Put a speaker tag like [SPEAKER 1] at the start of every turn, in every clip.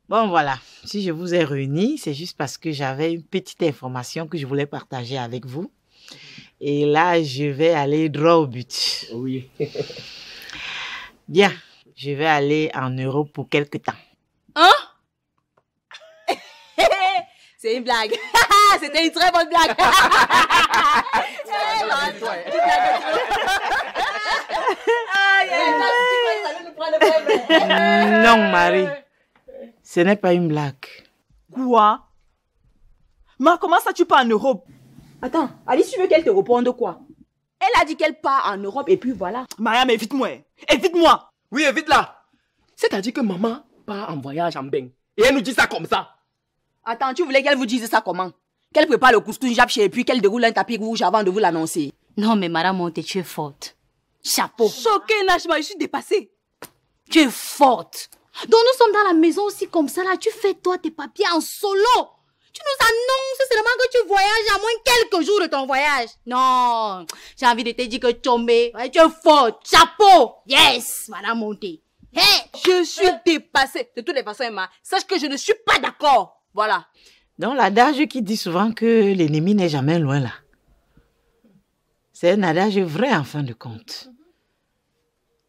[SPEAKER 1] Bon, voilà. Si je vous ai réunis, c'est juste parce que j'avais une petite information que je voulais partager avec vous. Et là, je vais aller droit au but.
[SPEAKER 2] Oui.
[SPEAKER 1] Bien, je vais aller en Europe pour quelque temps.
[SPEAKER 3] Hein? C'est une blague. C'était une très bonne blague.
[SPEAKER 1] Non, Marie. Ce n'est pas une blague.
[SPEAKER 4] Quoi? Mais comment ça tu pars en Europe?
[SPEAKER 3] Attends, Alice, tu veux qu'elle te réponde quoi? Elle a dit qu'elle part en Europe et puis voilà.
[SPEAKER 4] Maria, mais évite-moi. Évite-moi.
[SPEAKER 2] Oui, évite là. C'est-à-dire que maman part en voyage en bain. Et elle nous dit ça comme ça.
[SPEAKER 3] Attends, tu voulais qu'elle vous dise ça comment? Qu'elle prépare le couscous japché et puis qu'elle déroule un tapis rouge avant de vous l'annoncer.
[SPEAKER 5] Non, mais Madame Monté, tu es forte. Chapeau.
[SPEAKER 3] Choquée, Nachma, je suis dépassée.
[SPEAKER 5] Tu es forte. Donc nous sommes dans la maison aussi comme ça là. Tu fais toi tes papiers en solo. Tu nous annonces seulement que tu voyages à moins quelques jours de ton voyage. Non, j'ai envie de te dire que tombé. Ouais, tu es forte. Chapeau. Yes, Madame Monté. Hey.
[SPEAKER 3] Je suis dépassée. De toutes les façons, Emma, sache que je ne suis pas d'accord. Voilà.
[SPEAKER 1] Donc l'adage qui dit souvent que l'ennemi n'est jamais loin là. C'est un adage vrai en fin de compte.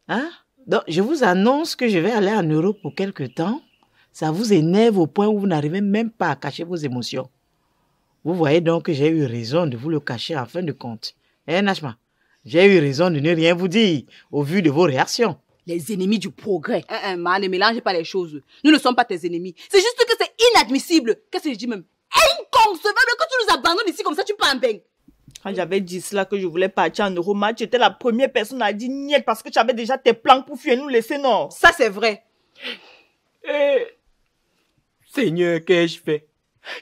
[SPEAKER 1] Hein? Donc je vous annonce que je vais aller en Europe pour quelque temps. Ça vous énerve au point où vous n'arrivez même pas à cacher vos émotions. Vous voyez donc que j'ai eu raison de vous le cacher en fin de compte. Hein, Nachma? J'ai eu raison de ne rien vous dire au vu de vos réactions.
[SPEAKER 3] Les ennemis du progrès. Ma, ne mélange pas les choses. Nous ne sommes pas tes ennemis. C'est juste que c'est inadmissible. Qu'est-ce que je dis même? Inconcevable que tu nous abandonnes ici comme ça, tu pars en bain.
[SPEAKER 4] Quand j'avais dit cela que je voulais partir en Europe, tu étais la première personne à dire niet parce que tu avais déjà tes plans pour fuir et nous laisser, non?
[SPEAKER 3] Ça, c'est vrai.
[SPEAKER 2] Seigneur, qu'ai-je fait?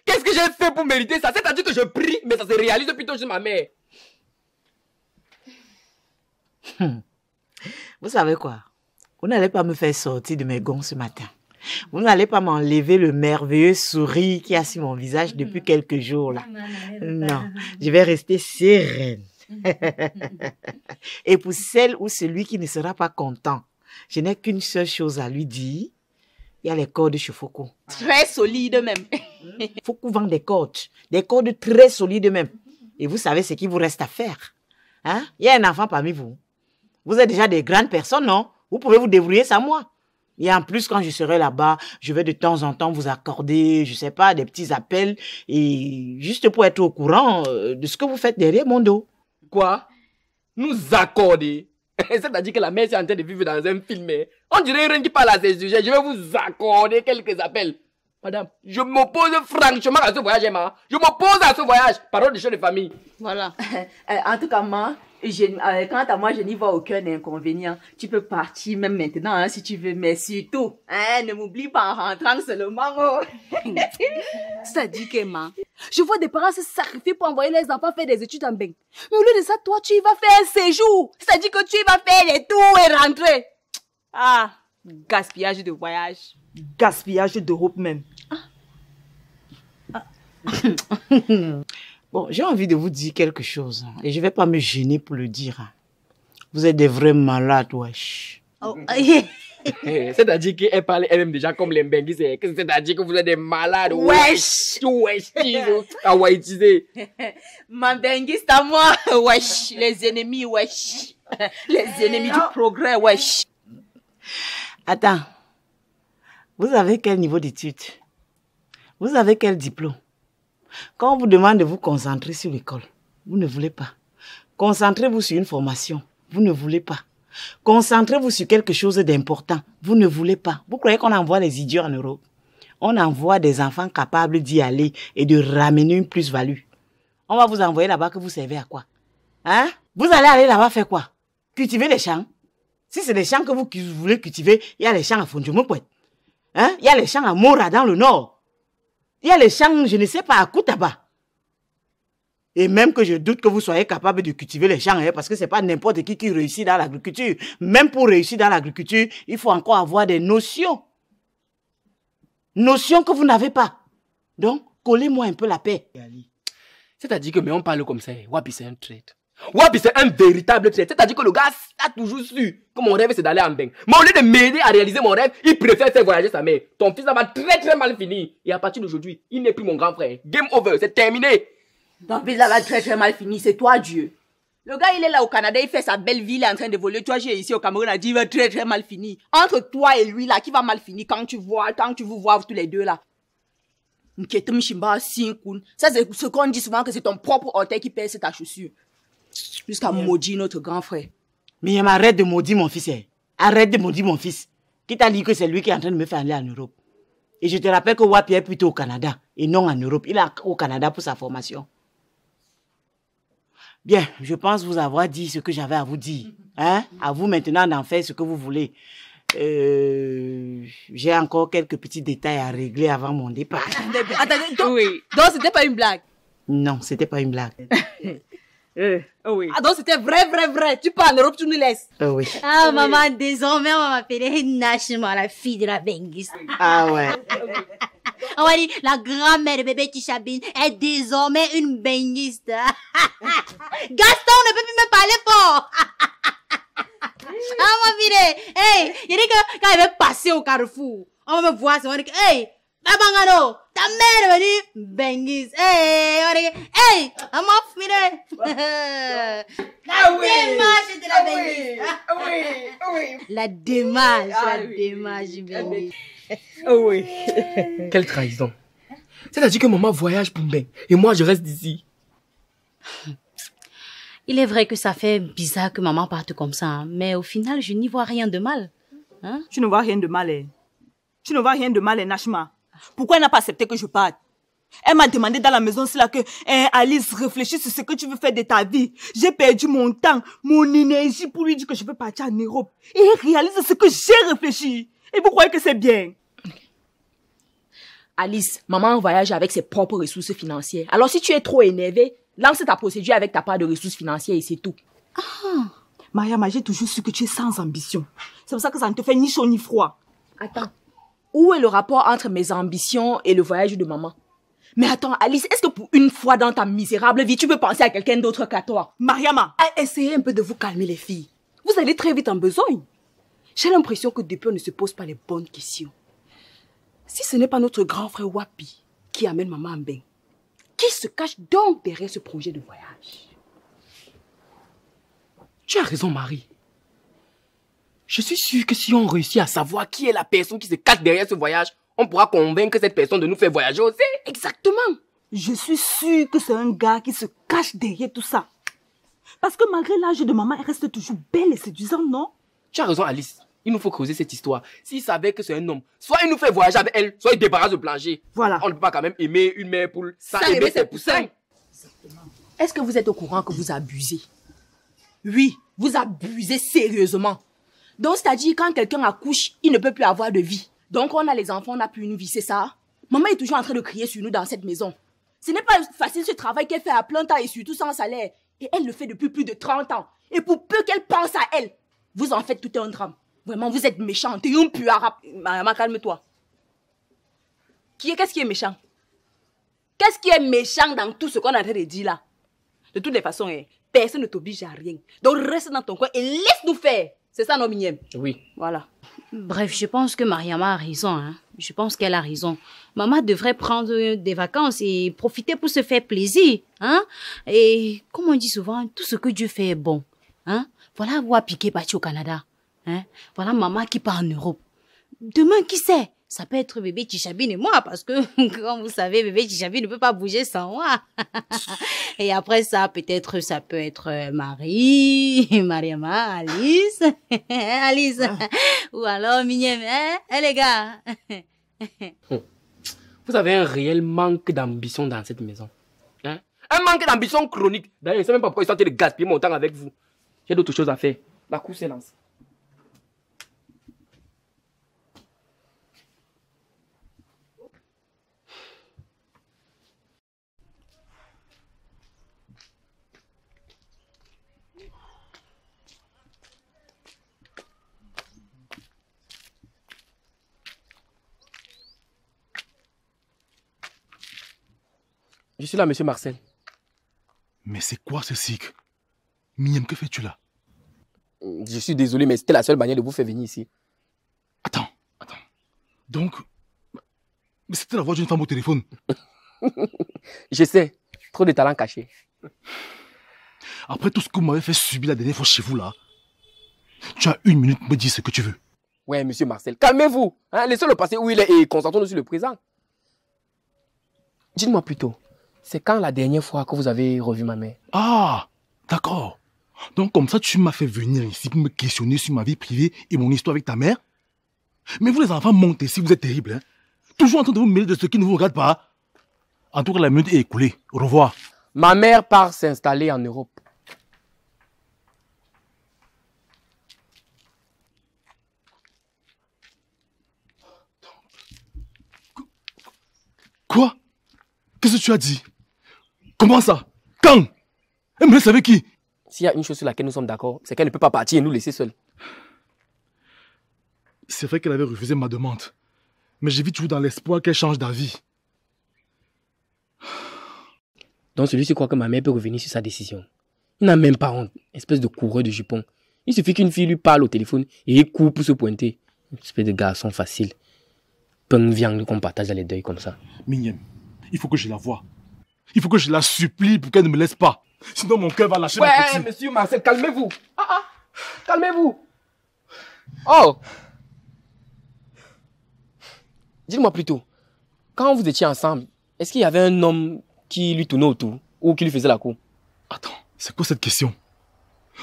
[SPEAKER 2] Qu'est-ce que j'ai fait pour mériter ça? C'est-à-dire que je prie, mais ça se réalise plutôt chez ma mère.
[SPEAKER 1] Vous savez quoi? Vous n'allez pas me faire sortir de mes gonds ce matin. Vous n'allez pas m'enlever le merveilleux sourire qui a sur mon visage depuis quelques jours là. Non, je vais rester sereine. Et pour celle ou celui qui ne sera pas content, je n'ai qu'une seule chose à lui dire. Il y a les cordes chez Foucault.
[SPEAKER 3] Très solides même.
[SPEAKER 1] Foucault vend des cordes très solides même. Et vous savez ce qu'il vous reste à faire. Hein? Il y a un enfant parmi vous. Vous êtes déjà des grandes personnes, non? Vous pouvez vous débrouiller sans moi. Et en plus, quand je serai là-bas, je vais de temps en temps vous accorder, je sais pas, des petits appels, et juste pour être au courant de ce que vous faites derrière mon dos.
[SPEAKER 2] Quoi? Nous accorder? C'est-à-dire que la mère est en train de vivre dans un film. On dirait rien qui parle à ces sujets. Je vais vous accorder quelques appels. Madame, je m'oppose franchement à ce voyage, Emma. Je m'oppose à ce voyage. Parole de chef de famille.
[SPEAKER 3] Voilà. En tout cas, moi, quant à moi, je n'y vois aucun inconvénient. Tu peux partir même maintenant, hein, si tu veux. Mais surtout, hein, ne m'oublie pas en rentrant seulement. Oh. Ça dit qu'Emma, je vois des parents se sacrifier pour envoyer les enfants faire des études en bain. Mais au lieu de ça, toi, tu y vas faire un séjour. C'est-à-dire que tu y vas faire les tours et rentrer. Ah, gaspillage de voyage.
[SPEAKER 4] Gaspillage d'Europe même.
[SPEAKER 1] Bon, j'ai envie de vous dire quelque chose. Et je vais pas me gêner pour le dire. Vous êtes des vrais malades, wesh.
[SPEAKER 5] Oh.
[SPEAKER 2] C'est-à-dire qu'elle parle elle-même déjà comme les Mbenguis. C'est-à-dire que vous êtes des malades.
[SPEAKER 3] Wesh.
[SPEAKER 2] Wesh. Ah ouais, utilisé.
[SPEAKER 3] Mbenguis, c'est à moi. Wesh. Les ennemis, wesh. Les ennemis du progrès, wesh.
[SPEAKER 1] Attends. Vous avez quel niveau d'études? Vous avez quel diplôme? Quand on vous demande de vous concentrer sur l'école, vous ne voulez pas. Concentrez-vous sur une formation, vous ne voulez pas. Concentrez-vous sur quelque chose d'important, vous ne voulez pas. Vous croyez qu'on envoie les idiots en Europe? On envoie des enfants capables d'y aller et de ramener une plus-value. On va vous envoyer là-bas que vous servez à quoi? Hein? Vous allez aller là-bas faire quoi? Cultiver les champs? Si c'est les champs que vous voulez cultiver, il y a les champs à Fondjoumopouet. Hein? Il y a les champs à Mora dans le nord. Il y a les champs, je ne sais pas, à Koutaba. Et même que je doute que vous soyez capable de cultiver les champs, hein, parce que c'est pas n'importe qui réussit dans l'agriculture. Même pour réussir dans l'agriculture, il faut encore avoir des notions. Notions que vous n'avez pas. Donc, collez-moi un peu la paix.
[SPEAKER 2] C'est-à-dire que, mais on parle comme ça, Wapi c'est un traître. Wapi, c'est un véritable traître. C'est-à-dire que le gars a toujours su que mon rêve c'est d'aller en bain. Mais au lieu de m'aider à réaliser mon rêve, il préfère faire voyager sa mère. Ton fils, ça va très très mal finir. Et à partir d'aujourd'hui, il n'est plus mon grand frère. Game over, c'est terminé.
[SPEAKER 3] Ton fils, ça va très très mal finir. C'est toi, Dieu. Le gars, il est là au Canada, il fait sa belle vie, il est en train de voler. Toi, j'ai ici au Cameroun, a dit, il va très très mal finir. Entre toi et lui, là, qui va mal finir quand tu vous vois tous les deux, là. Ça, c'est ce qu'on dit souvent, que c'est ton propre orteil qui pèse ta chaussure. Jusqu'à maudire notre grand frère.
[SPEAKER 1] Mais arrête de maudire mon fils. Arrête de maudire mon fils. Qui t'a dit que c'est lui qui est en train de me faire aller en Europe? Et je te rappelle que Wapi est plutôt au Canada et non en Europe. Il est au Canada pour sa formation. Bien, je pense vous avoir dit ce que j'avais à vous dire. Hein? À vous maintenant d'en faire ce que vous voulez. J'ai encore quelques petits détails à régler avant mon départ.
[SPEAKER 3] Attendez, donc c'était pas une blague?
[SPEAKER 1] Non, c'était pas une blague.
[SPEAKER 3] Oui. Ah donc c'était vrai. Tu pars en Europe, tu nous laisses.
[SPEAKER 1] Oui.
[SPEAKER 5] Ah, maman, désormais, on va m'appeler Nashima, la fille de la Benguis.
[SPEAKER 1] Ah ouais.
[SPEAKER 5] On va dire, la grand-mère de bébé Tichabine est désormais une benguiste. Gaston ne peut plus me parler fort. Ah, ma fille, hey, il dit que quand il va passer au carrefour, on va me voir, on va dire, hey, Babangano, ta mère veut dire benguiste. Hey, on va dire, hey, ma fille. La démarche de la benguiste.
[SPEAKER 3] Oui.
[SPEAKER 5] La démarche du benguiste.
[SPEAKER 3] Oui.
[SPEAKER 2] Quelle trahison. C'est-à-dire que maman voyage pour Mbeng et moi je reste ici.
[SPEAKER 5] Il est vrai que ça fait bizarre que maman parte comme ça, hein, mais au final, je n'y vois rien de mal. Hein?
[SPEAKER 4] Tu ne vois rien de mal, hein? Tu ne vois rien de mal, hein, Nashima? Pourquoi elle n'a pas accepté que je parte? Elle m'a demandé dans la maison là que Alice réfléchisse sur ce que tu veux faire de ta vie. J'ai perdu mon temps, mon énergie pour lui dire que je veux partir en Europe. Et elle réalise ce que j'ai réfléchi. Et vous croyez que c'est bien?
[SPEAKER 3] Alice, maman voyage avec ses propres ressources financières. Alors si tu es trop énervée, lance ta procédure avec ta part de ressources financières et c'est tout.
[SPEAKER 4] Ah, Mariama, j'ai toujours su que tu es sans ambition. C'est pour ça que ça ne te fait ni chaud ni froid.
[SPEAKER 3] Attends, où est le rapport entre mes ambitions et le voyage de maman? Mais attends, Alice, est-ce que pour une fois dans ta misérable vie, tu veux penser à quelqu'un d'autre qu'à toi?
[SPEAKER 4] Mariama!
[SPEAKER 6] Essayez un peu de vous calmer les filles. Vous allez très vite en besogne. J'ai l'impression que depuis on ne se pose pas les bonnes questions. Si ce n'est pas notre grand frère Wapi qui amène maman en bain, qui se cache donc derrière ce projet de voyage?
[SPEAKER 2] Tu as raison, Marie. Je suis sûr que si on réussit à savoir qui est la personne qui se cache derrière ce voyage, on pourra convaincre cette personne de nous faire voyager aussi.
[SPEAKER 6] Exactement.
[SPEAKER 4] Je suis sûre que c'est un gars qui se cache derrière tout ça. Parce que malgré l'âge de maman, elle reste toujours belle et séduisante, non?
[SPEAKER 2] Tu as raison, Alice. Il nous faut creuser cette histoire. S'il savait que c'est un homme, soit il nous fait voyager avec elle, soit il débarrasse le plancher.
[SPEAKER 4] Voilà.
[SPEAKER 2] On ne peut pas quand même aimer une mère poule sans aimer ses poussins.
[SPEAKER 3] Est-ce que vous êtes au courant que vous abusez? Oui, vous abusez sérieusement. Donc, c'est-à-dire, quand quelqu'un accouche, il ne peut plus avoir de vie. Donc, on a les enfants, on n'a plus une vie, c'est ça? Maman est toujours en train de crier sur nous dans cette maison. Ce n'est pas facile ce travail qu'elle fait à plein temps et surtout sans salaire. Et elle le fait depuis plus de 30 ans. Et pour peu qu'elle pense à elle, vous en faites tout un drame. Vraiment, vous êtes méchante. Et un peu arabe.
[SPEAKER 6] Maman, calme-toi. Qu'est-ce qui est méchant? Qu'est-ce qui est méchant dans tout ce qu'on a en train de dire là? De toutes les façons, personne ne t'oblige à rien. Donc reste dans ton coin et laisse-nous faire. C'est ça, non, mignonne?
[SPEAKER 2] Oui.
[SPEAKER 6] Voilà.
[SPEAKER 5] Bref, je pense que Mariama a raison. Hein. Je pense qu'elle a raison. Maman devrait prendre des vacances et profiter pour se faire plaisir. Hein? Et comme on dit souvent, tout ce que Dieu fait est bon. Hein? Voilà Wapi qui est parti au Canada. Hein? Voilà maman qui part en Europe. Demain, qui sait? Ça peut être bébé Tichabine et moi, parce que, comme vous savez, bébé Tichabine ne peut pas bouger sans moi. Et après ça, peut-être, ça peut être Marie, Mariama, Alice, Alice, ou alors Mignème, hein, les gars.
[SPEAKER 2] Vous avez un réel manque d'ambition dans cette maison. Hein? Un manque d'ambition chronique. D'ailleurs, je ne sais même pas pourquoi ils sont en train de gaspiller mon temps avec vous. J'ai d'autres choses à faire. La cour s'élance. Je suis là, monsieur Marcel.
[SPEAKER 7] Mais c'est quoi ce cycle? Miniam, que fais-tu là?
[SPEAKER 2] Je suis désolé, mais c'était la seule manière de vous faire venir ici.
[SPEAKER 7] Attends. Donc, mais c'était la voix d'une femme au téléphone.
[SPEAKER 2] Je sais, trop de talent caché.
[SPEAKER 7] Après tout ce que vous m'avez fait subir la dernière fois chez vous là, tu as 1 minute pour me dire ce que tu veux.
[SPEAKER 2] Ouais, monsieur Marcel, calmez-vous. Hein, laissez le passé où il est et concentrons-nous sur le présent. Dites-moi plutôt, c'est quand la dernière fois que vous avez revu ma mère?
[SPEAKER 7] Ah, d'accord. Donc comme ça, tu m'as fait venir ici pour me questionner sur ma vie privée et mon histoire avec ta mère? Mais vous les enfants montez ici, vous êtes terribles. Hein? Toujours en train de vous mêler de ce qui ne vous regarde pas. En tout cas, la minute est écoulée. Au revoir.
[SPEAKER 2] Ma mère part s'installer en Europe.
[SPEAKER 7] Quoi? Qu'est-ce que tu as dit? Comment ça? Quand? Elle me laisse avec qui?
[SPEAKER 2] S'il y a une chose sur laquelle nous sommes d'accord, c'est qu'elle ne peut pas partir et nous laisser seuls.
[SPEAKER 7] C'est vrai qu'elle avait refusé ma demande. Mais j'ai toujours dans l'espoir qu'elle change d'avis.
[SPEAKER 2] Donc celui-ci croit que ma mère peut revenir sur sa décision. Il n'a même pas honte, espèce de coureur de jupons. Il suffit qu'une fille lui parle au téléphone et il court pour se pointer. Une espèce de garçon facile. Peng viande qu'on partage dans les deuils comme ça.
[SPEAKER 7] Miniam, il faut que je la voie. Il faut que je la supplie pour qu'elle ne me laisse pas. Sinon mon cœur va lâcher ma petite.
[SPEAKER 2] Ouais, monsieur Marcel, calmez-vous. Calmez-vous. Oh. Dites-moi plutôt, quand vous étiez ensemble, est-ce qu'il y avait un homme qui lui tournait autour ou qui lui faisait la cour?
[SPEAKER 7] Attends, c'est quoi cette question?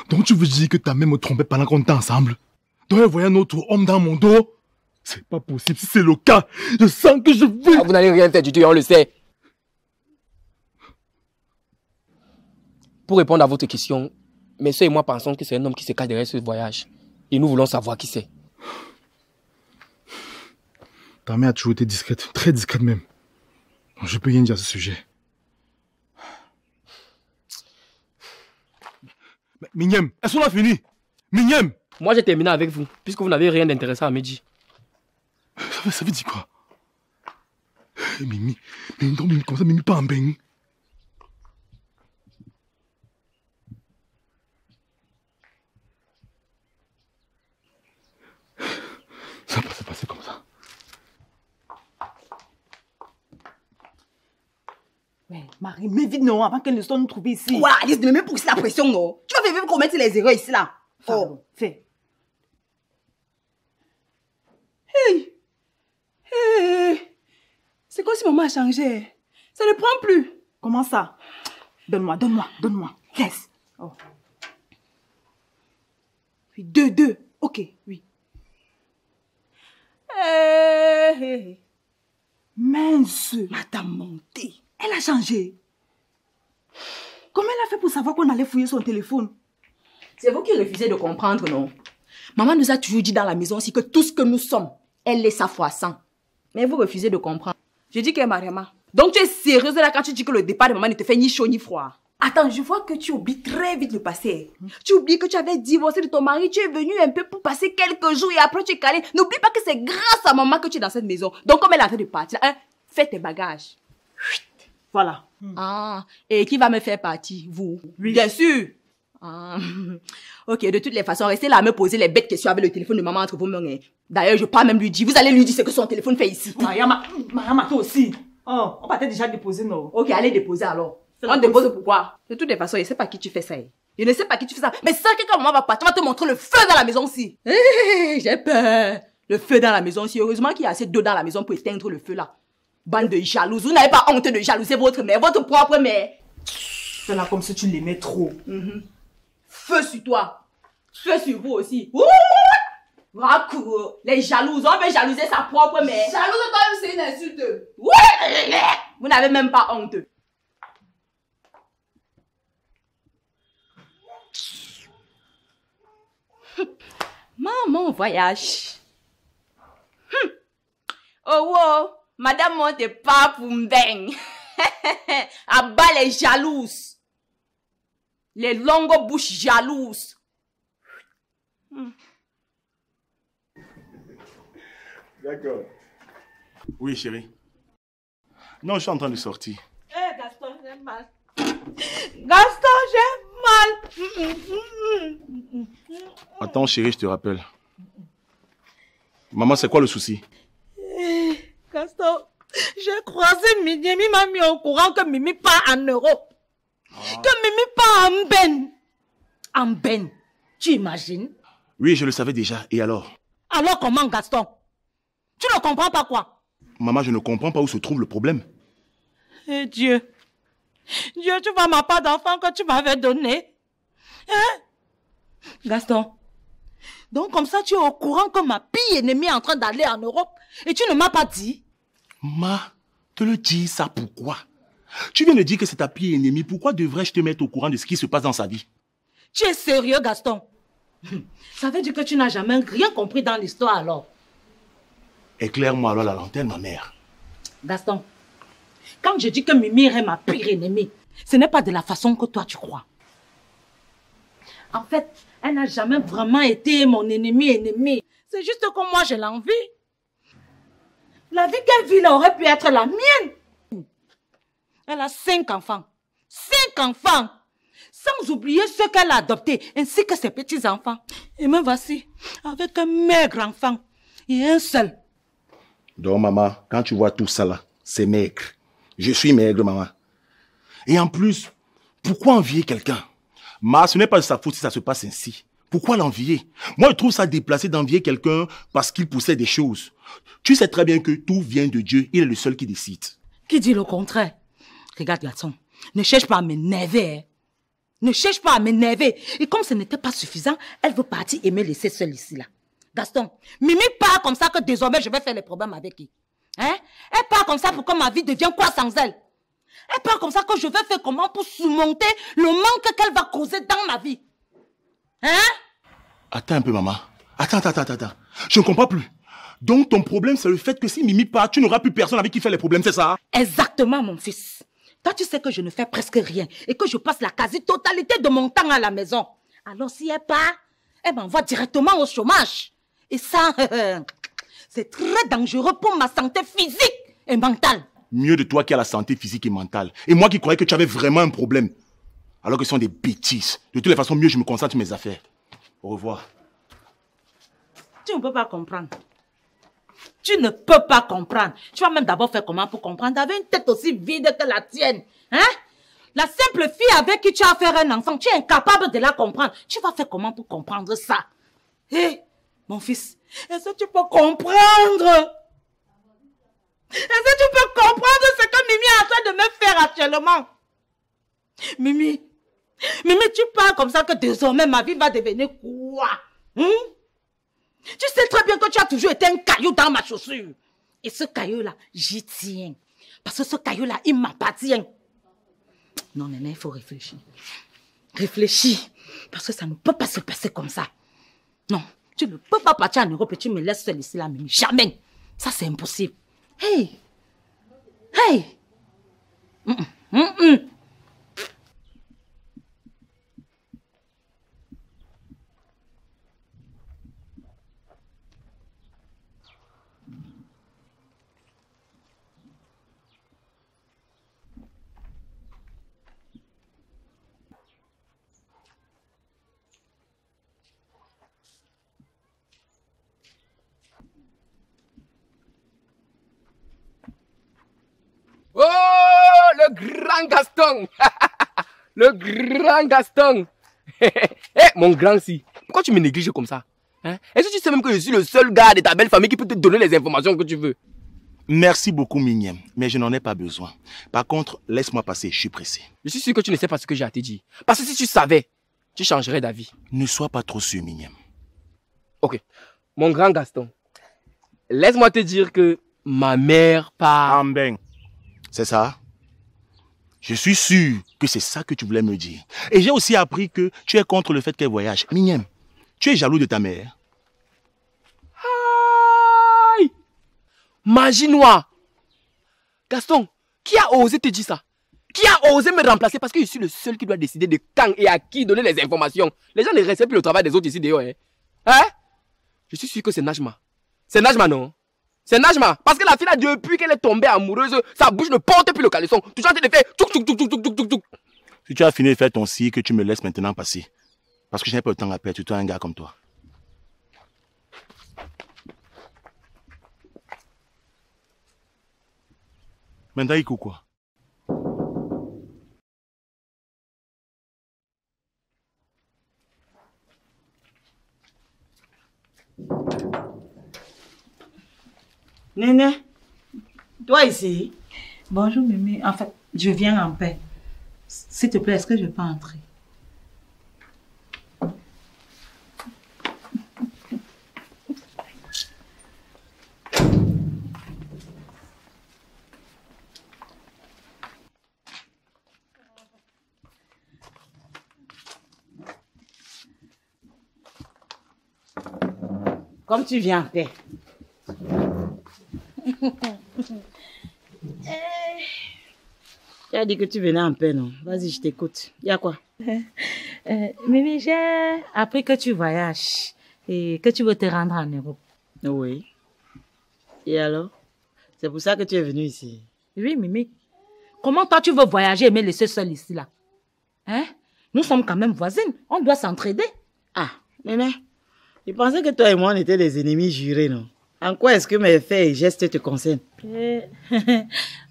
[SPEAKER 7] Donc tu veux dire que ta mère me trompait pendant qu'on était ensemble? Donc elle voyait un autre homme dans mon dos? C'est pas possible, si c'est le cas, je sens que je vais...
[SPEAKER 2] Vous n'allez rien faire du tout, on le sait. Pour répondre à votre question, mes soeurs et moi pensons que c'est un homme qui se cache derrière ce voyage. Et nous voulons savoir qui c'est.
[SPEAKER 7] Ta mère a toujours été discrète, très discrète même. Je peux rien dire à ce sujet. Miniam, est-ce qu'on a fini? Miniam!
[SPEAKER 2] Moi j'ai terminé avec vous, puisque vous n'avez rien d'intéressant à me dire.
[SPEAKER 7] Ça veut dire quoi? Mimi, Mimi, comme ça, Mimi pas en bain. Ça va se passer comme ça.
[SPEAKER 4] Mais Marie, mais vite non, avant qu'elle ne soit nous trouver ici.
[SPEAKER 3] Ouais, Alice, ne me mets pas pousser la pression, non. Tu vas faire commettre les erreurs ici, là.
[SPEAKER 4] Oh, fais.
[SPEAKER 6] Hey! C'est comme si maman a changé. Ça ne prend plus.
[SPEAKER 4] Comment ça? Donne-moi. Laisse. Oh.
[SPEAKER 6] Oui, 2. Ok, oui.
[SPEAKER 4] Mince.
[SPEAKER 6] Madame Monté.
[SPEAKER 4] Elle a changé. Comment elle a fait pour savoir qu'on allait fouiller son téléphone?
[SPEAKER 3] C'est vous qui refusez de comprendre, non? Maman nous a toujours dit dans la maison aussi que tout ce que nous sommes, elle laisse sa foi sans. Mais vous refusez de comprendre.
[SPEAKER 6] Je dis que Mariama. Donc tu es sérieuse là quand tu dis que le départ de maman ne te fait ni chaud ni froid? Attends, je vois que tu oublies très vite le passé. Tu oublies que tu avais divorcé de ton mari, tu es venu un peu pour passer quelques jours et après tu es calé. N'oublie pas que c'est grâce à maman que tu es dans cette maison. Donc comme elle est en train de partir, hein, fais tes bagages.
[SPEAKER 4] Voilà.
[SPEAKER 3] Ah, et qui va me faire partie? Vous?
[SPEAKER 6] Oui. Bien sûr.
[SPEAKER 3] Ah. Ok, de toutes les façons, restez là à me poser les bêtes questions avec le téléphone de maman entre vos mains. D'ailleurs, je peux pas même lui dire. Vous allez lui dire ce que son téléphone fait ici.
[SPEAKER 4] Mariama, toi aussi. Oh, on va peut-être déjà déposer, non?
[SPEAKER 3] Ok, allez déposer alors.
[SPEAKER 6] On dépose pourquoi? De toutes les façons, je ne sais pas qui tu fais ça. Je ne sais pas qui tu fais ça. Mais ça, quand maman va partir, on va te montrer le feu dans la maison aussi.
[SPEAKER 3] J'ai peur. Le feu dans la maison aussi. Heureusement qu'il y a assez d'eau dans la maison pour éteindre le feu là. Bande de jalouses. Vous n'avez pas honte de jalouser votre mère, votre propre mère.
[SPEAKER 4] Fais-la comme si tu l'aimais trop.
[SPEAKER 3] Feu sur toi. Feu sur vous aussi. Racour. Les jalouses, on veut jalouser sa propre mère.
[SPEAKER 6] Jalouse de toi, c'est une insulte.
[SPEAKER 3] Vous n'avez même pas honte. Maman voyage. Oh, oh, madame monte pas pour m'baigne. À bas les jalouses. Les longues bouches jalouses.
[SPEAKER 7] D'accord. Oui, chérie. Non, je suis en train de sortir.
[SPEAKER 4] Gaston, j'ai mal. Gaston, j'ai
[SPEAKER 1] mal.
[SPEAKER 7] Attends, chérie, je te rappelle. Maman, c'est quoi le souci?
[SPEAKER 1] Gaston, j'ai croisé Mimi. Mimi m'a mis au courant que Mimi part en Europe. Que Mimi part en Ben. En Ben. Tu imagines?
[SPEAKER 7] Oui, je le savais déjà. Et alors?
[SPEAKER 1] Alors comment, Gaston? Tu ne comprends pas quoi?
[SPEAKER 7] Maman, je ne comprends pas où se trouve le problème.
[SPEAKER 1] Eh Dieu. Dieu, tu vois ma part d'enfant que tu m'avais donnée. Hein? Gaston. Donc comme ça, tu es au courant que ma pire ennemie est en train d'aller en Europe et tu ne m'as pas dit?
[SPEAKER 7] Ma, te le dis ça pourquoi? Tu viens de dire que c'est ta pire ennemie. Pourquoi devrais-je te mettre au courant de ce qui se passe dans sa vie?
[SPEAKER 1] Tu es sérieux, Gaston? Ça veut dire que tu n'as jamais rien compris dans l'histoire alors.
[SPEAKER 7] Éclaire-moi alors la lanterne, ma mère.
[SPEAKER 1] Gaston, quand je dis que Mimi est ma pire ennemie, ce n'est pas de la façon que toi tu crois. En fait, elle n'a jamais vraiment été mon ennemie. C'est juste que moi je l'envie. La vie qu'elle vit là aurait pu être la mienne. Elle a 5 enfants. 5 enfants! Sans oublier ceux qu'elle a adoptés, ainsi que ses petits-enfants. Et me voici, avec un maigre enfant et un seul.
[SPEAKER 7] Donc, maman, quand tu vois tout ça là, c'est maigre. Je suis maigre, maman. Et en plus, pourquoi envier quelqu'un? Ma, ce n'est pas de sa faute si ça se passe ainsi. Pourquoi l'envier? Moi, je trouve ça déplacé d'envier quelqu'un parce qu'il possède des choses. Tu sais très bien que tout vient de Dieu. Il est le seul qui décide.
[SPEAKER 1] Qui dit le contraire? Regarde, garçon, ne cherche pas à m'énerver. Hein. Ne cherche pas à m'énerver. Et comme ce n'était pas suffisant, elle veut partir et me laisser seule ici, là. Gaston, Mimi part comme ça que désormais je vais faire les problèmes avec elle. Hein? Elle part comme ça pour que ma vie devienne quoi sans elle? Elle part comme ça que je vais faire comment pour surmonter le manque qu'elle va causer dans ma vie? Hein?
[SPEAKER 7] Attends un peu, maman. Attends. Je ne comprends plus. Donc ton problème, c'est le fait que si Mimi part, tu n'auras plus personne avec qui faire les problèmes, c'est ça?
[SPEAKER 1] Exactement, mon fils. Toi, tu sais que je ne fais presque rien et que je passe la quasi-totalité de mon temps à la maison. Alors si elle part, elle m'envoie directement au chômage. Et ça, c'est très dangereux pour ma santé physique et mentale.
[SPEAKER 7] Mieux de toi qui a la santé physique et mentale. Et moi qui croyais que tu avais vraiment un problème. Alors que ce sont des bêtises. De toutes les façons, mieux je me concentre sur mes affaires. Au revoir.
[SPEAKER 1] Tu ne peux pas comprendre. Tu ne peux pas comprendre. Tu vas même d'abord faire comment pour comprendre? Tu avais une tête aussi vide que la tienne. Hein? La simple fille avec qui tu as fait un enfant, tu es incapable de la comprendre. Tu vas faire comment pour comprendre ça? Hé, mon fils, est-ce que tu peux comprendre? Est-ce que tu peux comprendre ce que Mimi est en train de me faire actuellement? Mimi, tu parles comme ça que désormais ma vie va devenir quoi? Tu sais très bien que tu as toujours été un caillou dans ma chaussure. Et ce caillou-là, j'y tiens. Parce que ce caillou-là, il m'appartient. Non, Néné, il faut réfléchir. Réfléchis. Parce que ça ne peut pas se passer comme ça. Non, tu ne peux pas partir en Europe et tu me laisses seule ici, là, Mimi. Jamais. Ça, c'est impossible. Hey!
[SPEAKER 2] Oh, le grand Gaston. Le grand Gaston. Mon grand si. Pourquoi tu me négliges comme ça? Hein? Est-ce que tu sais même que je suis le seul gars de ta belle famille qui peut te donner les informations que tu veux?
[SPEAKER 7] Merci beaucoup, Migniem, mais je n'en ai pas besoin. Par contre, laisse-moi passer, je suis pressé.
[SPEAKER 2] Je suis sûr que tu ne sais pas ce que j'ai à te dire. Parce que si tu savais, tu changerais d'avis.
[SPEAKER 7] Ne sois pas trop sûr, Migniem.
[SPEAKER 2] Ok. Mon grand Gaston, laisse-moi te dire que ma mère part...
[SPEAKER 7] Ambeng. C'est ça? Je suis sûr que c'est ça que tu voulais me dire. Et j'ai aussi appris que tu es contre le fait qu'elle voyage. Migniem, tu es jaloux de ta mère?
[SPEAKER 2] Aïe! Magie noire! Gaston, qui a osé te dire ça? Qui a osé me remplacer? Parce que je suis le seul qui doit décider de quand et à qui donner les informations. Les gens ne respectent plus le travail des autres ici dehors. Hein? Je suis sûr que c'est Najma. C'est Najma, non? C'est Najma. Parce que la fille là, depuis qu'elle est tombée amoureuse, sa bouche ne porte plus le caleçon. Tout le temps, elle fait tchouk tchouk tchouk tchouk tchouk tchouk.
[SPEAKER 7] Si tu as fini de faire ton cirque, tu me laisses maintenant passer. Parce que je n'ai pas le temps à perdre, surtout un gars comme toi. Maintenant, il court quoi?
[SPEAKER 1] Néné, toi ici?
[SPEAKER 8] Bonjour, Mimi. En fait, je viens en paix. S'il te plaît, est-ce que je peux entrer?
[SPEAKER 1] Comme tu viens en paix. Tu as dit que tu venais en paix, non? Vas-y, je t'écoute. Il y a quoi?
[SPEAKER 8] Mimi, j'ai appris que tu voyages et que tu veux te rendre en Europe.
[SPEAKER 1] Oui. Et alors? C'est pour ça que tu es venu ici?
[SPEAKER 8] Oui, Mimi. Comment toi tu veux voyager et me laisser seule ici, là? Hein? Nous sommes quand même voisines. On doit s'entraider.
[SPEAKER 1] Ah, Néné, je pensais que toi et moi, on était des ennemis jurés, non? En quoi est-ce que mes faits et gestes te concernent?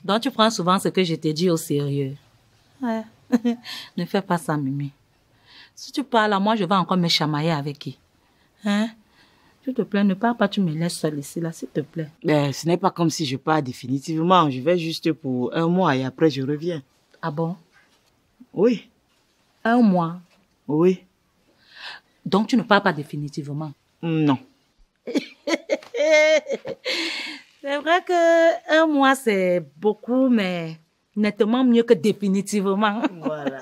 [SPEAKER 8] Donc tu prends souvent ce que je te dis au sérieux. Ouais. Ne fais pas ça, Mimi. Si tu parles à moi, je vais encore me chamailler avec qui? Hein? S'il te plaît, ne pars pas, tu me laisses seule ici, là, s'il te plaît.
[SPEAKER 1] Ben, ce n'est pas comme si je pars définitivement. Je vais juste pour 1 mois et après je reviens.
[SPEAKER 8] Ah bon?
[SPEAKER 1] Oui.
[SPEAKER 8] 1 mois?
[SPEAKER 1] Oui.
[SPEAKER 8] Donc tu ne pars pas définitivement?
[SPEAKER 1] Non.
[SPEAKER 8] C'est vrai que 1 mois, c'est beaucoup, mais nettement mieux que définitivement.
[SPEAKER 1] Voilà.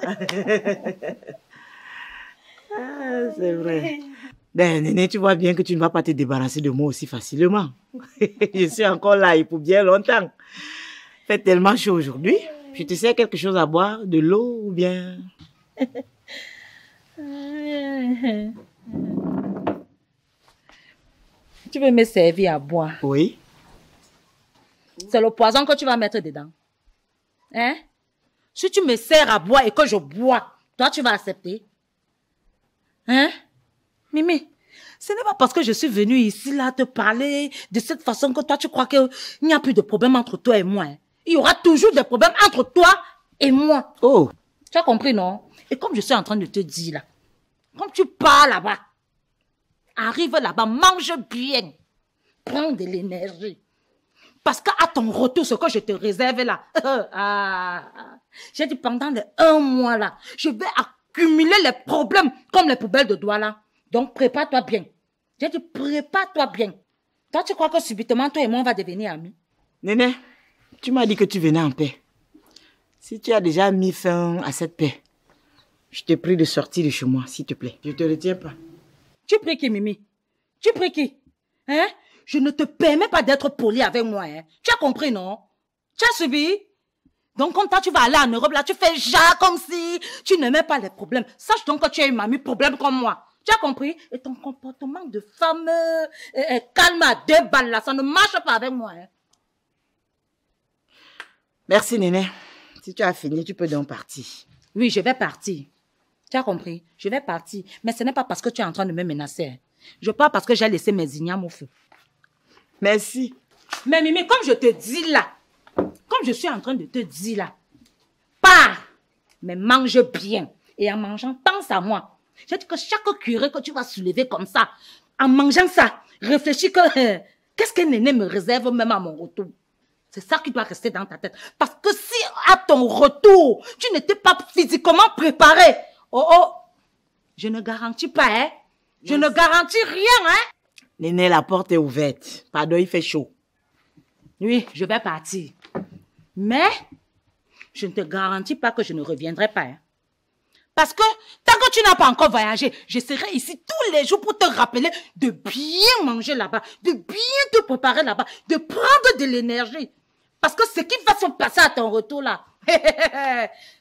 [SPEAKER 1] Ah, c'est vrai. Ben, Néné, tu vois bien que tu ne vas pas te débarrasser de moi aussi facilement. Je suis encore là et pour bien longtemps. Il fait tellement chaud aujourd'hui. Je te sers quelque chose à boire, de l'eau ou bien...
[SPEAKER 8] Tu veux me servir à boire?
[SPEAKER 1] Oui.
[SPEAKER 8] C'est le poison que tu vas mettre dedans. Hein? Si tu me sers à boire et que je bois, toi tu vas accepter? Hein? Mimi, ce n'est pas parce que je suis venue ici là te parler de cette façon que toi tu crois qu'il n'y a plus de problème entre toi et moi. Hein? Il y aura toujours des problèmes entre toi et moi.
[SPEAKER 1] Oh.
[SPEAKER 8] Tu as compris, non? Et comme je suis en train de te dire là, comme tu pars là-bas, arrive là-bas, mange bien, prends de l'énergie. Parce qu'à ton retour, ce que je te réserve là, j'ai dit pendant les 1 mois là, je vais accumuler les problèmes comme les poubelles de Douala. Donc prépare-toi bien. J'ai dit prépare-toi bien. Toi, tu crois que subitement, toi et moi, on va devenir amis?
[SPEAKER 1] Néné, tu m'as dit que tu venais en paix. Si tu as déjà mis fin à cette paix, je te prie de sortir de chez moi, s'il te plaît. Je te retiens pas.
[SPEAKER 8] Tu pries qui, Mimi? Tu pries qui? Hein? Je ne te permets pas d'être poli avec moi. Hein? Tu as compris, non? Tu as subi? Donc, quand toi, tu vas aller en Europe, là, tu fais genre comme si tu n'aimais pas les problèmes. Sache donc que tu as une mamie problème comme moi. Tu as compris? Et ton comportement de femme calme à 2 balles, là, ça ne marche pas avec moi. Hein?
[SPEAKER 1] Merci, Néné. Si tu as fini, tu peux donc partir.
[SPEAKER 8] Oui, je vais partir. Tu as compris? Je vais partir. Mais ce n'est pas parce que tu es en train de me menacer. Hein. Je pars parce que j'ai laissé mes ignames au feu.
[SPEAKER 1] Merci.
[SPEAKER 8] Mais Mimi, comme je te dis là, comme je suis en train de te dire là, pars, mais mange bien. Et en mangeant, pense à moi. J'ai dit que chaque curé que tu vas soulever comme ça, en mangeant ça, réfléchis que qu'est-ce que Néné me réserve même à mon retour. C'est ça qui doit rester dans ta tête. Parce que si à ton retour, tu n'étais pas physiquement préparé, je ne garantis pas, hein. Je ne garantis rien, hein.
[SPEAKER 1] Néné, la porte est ouverte. Pardon, il fait chaud.
[SPEAKER 8] Oui, je vais partir. Mais, je ne te garantis pas que je ne reviendrai pas. Hein. Parce que, tant que tu n'as pas encore voyagé, je serai ici tous les jours pour te rappeler de bien manger là-bas, de bien te préparer là-bas, de prendre de l'énergie. Parce que ce qui va se passer à ton retour là,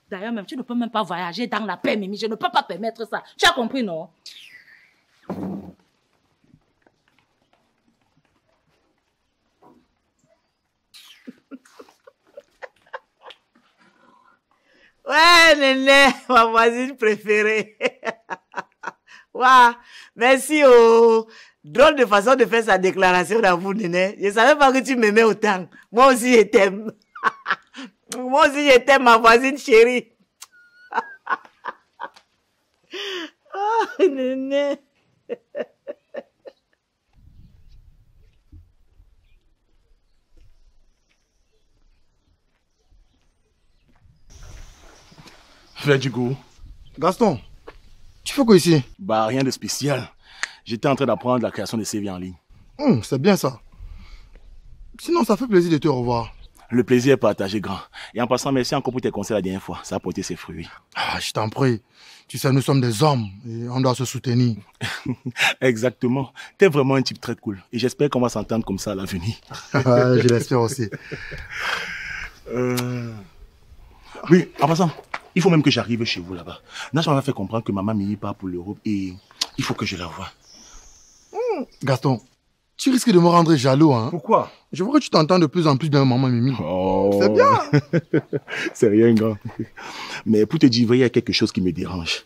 [SPEAKER 8] d'ailleurs même, tu ne peux même pas voyager dans la paix, Mimi. Je ne peux pas permettre ça. Tu as compris, non?
[SPEAKER 1] Ouais, Néné, ma voisine préférée. Waouh, merci oh. Drôle de façon de faire sa déclaration d'amour, Néné. Je savais pas que tu m'aimais autant. Moi aussi, je t'aime. Moi aussi, je t'aime, ma voisine chérie. Oh, Néné.
[SPEAKER 7] Verdugo.
[SPEAKER 9] Gaston, tu fais quoi ici?
[SPEAKER 7] Bah, rien de spécial. J'étais en train d'apprendre la création de CV en ligne.
[SPEAKER 9] C'est bien ça. Sinon, ça fait plaisir de te revoir.
[SPEAKER 7] Le plaisir est partagé, grand. Et en passant, merci encore pour tes conseils la dernière fois. Ça a porté ses fruits.
[SPEAKER 9] Ah, je t'en prie. Tu sais, nous sommes des hommes et on doit se soutenir.
[SPEAKER 7] Exactement. T'es vraiment un type très cool. Et j'espère qu'on va s'entendre comme ça à l'avenir.
[SPEAKER 9] Je l'espère aussi.
[SPEAKER 7] Oui, en passant, il faut même que j'arrive chez vous là-bas. Nash m'a fait comprendre que maman Mimi part pour l'Europe et il faut que je la voie.
[SPEAKER 9] Gaston, tu risques de me rendre jaloux, hein?
[SPEAKER 7] Pourquoi?
[SPEAKER 9] Je vois que tu t'entends de plus en plus bien maman Mimi.
[SPEAKER 7] Oh.
[SPEAKER 9] C'est bien.
[SPEAKER 7] C'est rien, grand. Mais pour te dire, il y a quelque chose qui me dérange.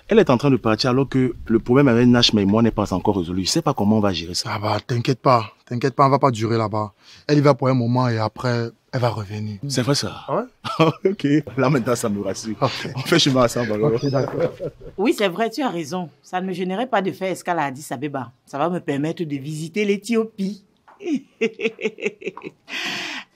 [SPEAKER 7] Elle est en train de partir alors que le problème avec Nash et moi n'est pas encore résolu. Je ne sais pas comment on va gérer ça.
[SPEAKER 9] Ah bah, t'inquiète pas, on va pas durer là-bas. Elle y va pour un moment et après, elle va revenir.
[SPEAKER 7] C'est vrai ça?
[SPEAKER 9] Ah ouais?
[SPEAKER 7] Ok, là maintenant ça me rassure.
[SPEAKER 9] Okay.
[SPEAKER 7] On fait chemin ensemble alors.
[SPEAKER 9] Ok, d'accord.
[SPEAKER 1] Oui, c'est vrai, tu as raison. Ça ne me gênerait pas de faire escale à Addis Abeba. Ça va me permettre de visiter l'Éthiopie.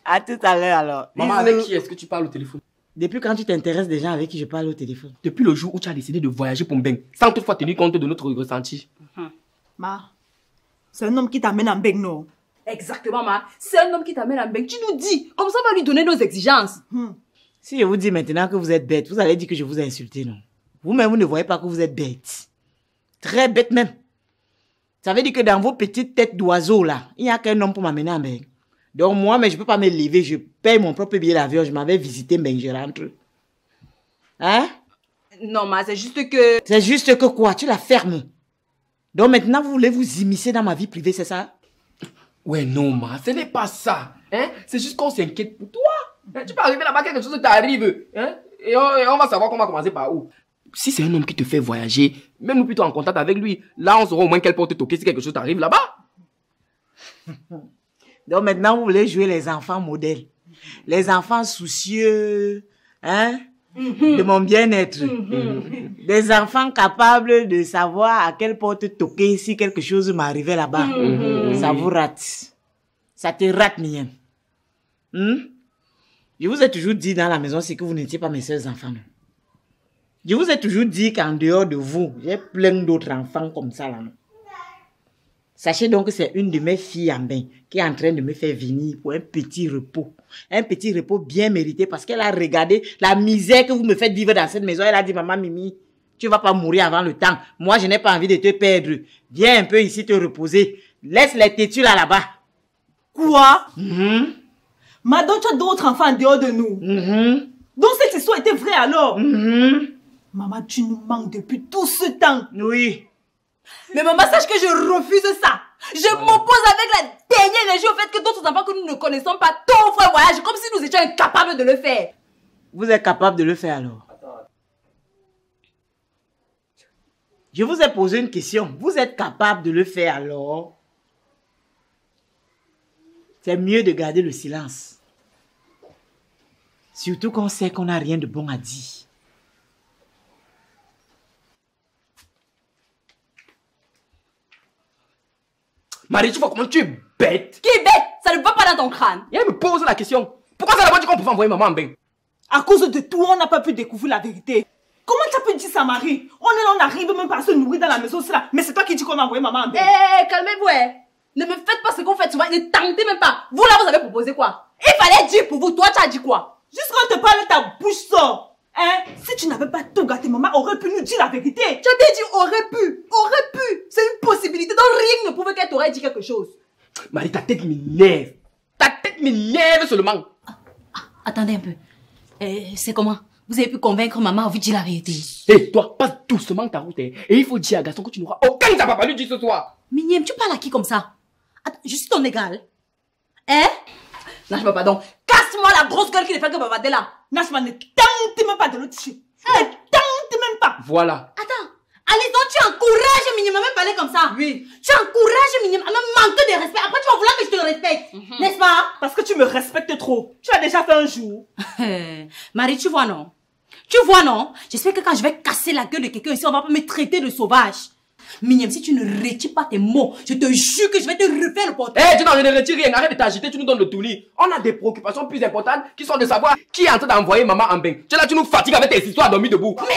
[SPEAKER 1] À tout à l'heure alors.
[SPEAKER 2] Maman, avec qui est-ce que tu parles au téléphone?
[SPEAKER 1] Depuis quand tu t'intéresses des gens avec qui je parle au téléphone?
[SPEAKER 2] Depuis le jour où tu as décidé de voyager pour Mbeng, sans toutefois tenir compte de notre ressenti.
[SPEAKER 4] Ma, c'est un homme qui t'amène en Mbeng, non?
[SPEAKER 6] Exactement, ma. C'est un homme qui t'amène à Mbeng. Tu nous dis. Comme ça, on va lui donner nos exigences.
[SPEAKER 1] Si je vous dis maintenant que vous êtes bête, vous allez dire que je vous ai insulté, non? Vous-même, vous ne voyez pas que vous êtes bête. Très bête même. Ça veut dire que dans vos petites têtes d'oiseaux, là, il n'y a qu'un homme pour m'amener à Mbeng. Donc moi, mais je ne peux pas me lever, je paye mon propre billet d'avion, je m'avais visité Mbeng, je rentre. Hein?
[SPEAKER 6] Non, ma, c'est juste que...
[SPEAKER 1] C'est juste que quoi? Tu la fermes. Donc maintenant, vous voulez vous immiscer dans ma vie privée, c'est ça?
[SPEAKER 2] Ouais, non, ma, ce n'est pas ça. Hein? C'est juste qu'on s'inquiète pour toi. Hein? Tu peux arriver là-bas, quelque chose t'arrive. Hein? Et on va savoir qu'on va commencer par où. Si c'est un homme qui te fait voyager, mets-nous plutôt en contact avec lui. Là, on saura au moins quelle porte toquer si quelque chose t'arrive là-bas.
[SPEAKER 1] Donc maintenant, vous voulez jouer les enfants modèles. Les enfants soucieux, hein, de mon bien-être. Des enfants capables de savoir à quelle porte toquer si quelque chose m'arrivait là-bas. Ça vous rate. Ça te rate, Nien. Je vous ai toujours dit dans la maison, c'est que vous n'étiez pas mes seuls enfants. Non? Je vous ai toujours dit qu'en dehors de vous, j'ai plein d'autres enfants comme ça là. Non? Sachez donc que c'est une de mes filles en bain qui est en train de me faire venir pour un petit repos. Un petit repos bien mérité parce qu'elle a regardé la misère que vous me faites vivre dans cette maison. Elle a dit, maman Mimi, tu vas pas mourir avant le temps. Moi, je n'ai pas envie de te perdre. Viens un peu ici te reposer. Laisse les têtus là-bas.
[SPEAKER 4] Quoi? Ma, donc tu as d'autres enfants en dehors de nous. Donc cette histoire était vraie alors? Maman, tu nous manques depuis tout ce temps.
[SPEAKER 1] Oui.
[SPEAKER 6] Mais maman, sache que je refuse ça. Je m'oppose avec la dernière énergie au fait que d'autres enfants que nous ne connaissons pas t'offrent un voyage comme si nous étions incapables de le faire.
[SPEAKER 1] Vous êtes capable de le faire alors? Je vous ai posé une question. Vous êtes capable de le faire alors? C'est mieux de garder le silence. Surtout qu'on sait qu'on n'a rien de bon à dire.
[SPEAKER 2] Marie, tu vois comment tu es bête?
[SPEAKER 6] Qui est bête? Ça ne va pas dans ton crâne.
[SPEAKER 2] Et elle me pose la question. Pourquoi ça n'a pas dit qu'on pouvait envoyer maman en bain?
[SPEAKER 4] À cause de tout, on n'a pas pu découvrir la vérité. Comment tu as pu dire ça, Marie? On n'arrive même pas à se nourrir dans la maison, c'est là. Mais c'est toi qui dis qu'on a envoyé maman en bain.
[SPEAKER 6] Calmez-vous, hein. Ne me faites pas ce qu'on fait souvent, ne tentez même pas. Vous là, vous avez proposé quoi? Il fallait dire pour vous, toi tu as dit quoi?
[SPEAKER 4] Juste quand on te parle, ta bouche sort. Hein? Si tu n'avais pas tout gâté, maman aurait pu nous dire la vérité.
[SPEAKER 6] Tu as bien dit aurait pu. C'est une possibilité, donc rien ne pouvait qu'elle t'aurait dit quelque chose.
[SPEAKER 2] Marie, ta tête m'énerve. Ta tête m'énerve seulement.
[SPEAKER 5] Attendez un peu. C'est comment? Vous avez pu convaincre maman à vous dire la vérité?
[SPEAKER 2] Hé, toi, passe doucement ta route. Hein. Et il faut dire à Gaston que tu n'auras aucun tabac à lui dire ce soir.
[SPEAKER 5] Minième, tu parles à qui comme ça? Attends, je suis ton égal. Hein?
[SPEAKER 6] Nashma, pardon. Casse-moi la grosse gueule qui ne fait que bavarder là.
[SPEAKER 4] Nashma, ne tente même pas de l'autre tissu. Ne tente même pas.
[SPEAKER 2] Voilà.
[SPEAKER 5] Attends, Alice, donc tu encourages Mignonne à me parler comme ça?
[SPEAKER 6] Oui.
[SPEAKER 5] Tu encourages Mignonne à me manquer de respect. Après, tu vas vouloir que je te respecte. N'est-ce pas?
[SPEAKER 4] Parce que tu me respectes trop. Tu l'as déjà fait un jour.
[SPEAKER 5] Marie, tu vois, non? Tu vois, non? J'espère que quand je vais casser la gueule de quelqu'un ici, on va pas me traiter de sauvage. Mignonne, si tu ne retires pas tes mots, je te jure que je vais te refaire le portrait.
[SPEAKER 2] Eh, je ne retire rien. Arrête de t'agiter, tu nous donnes le tournis. On a des préoccupations plus importantes qui sont de savoir qui est en train d'envoyer maman en bain. Tu es là, tu nous fatigues avec tes histoires dormir debout.
[SPEAKER 5] Mais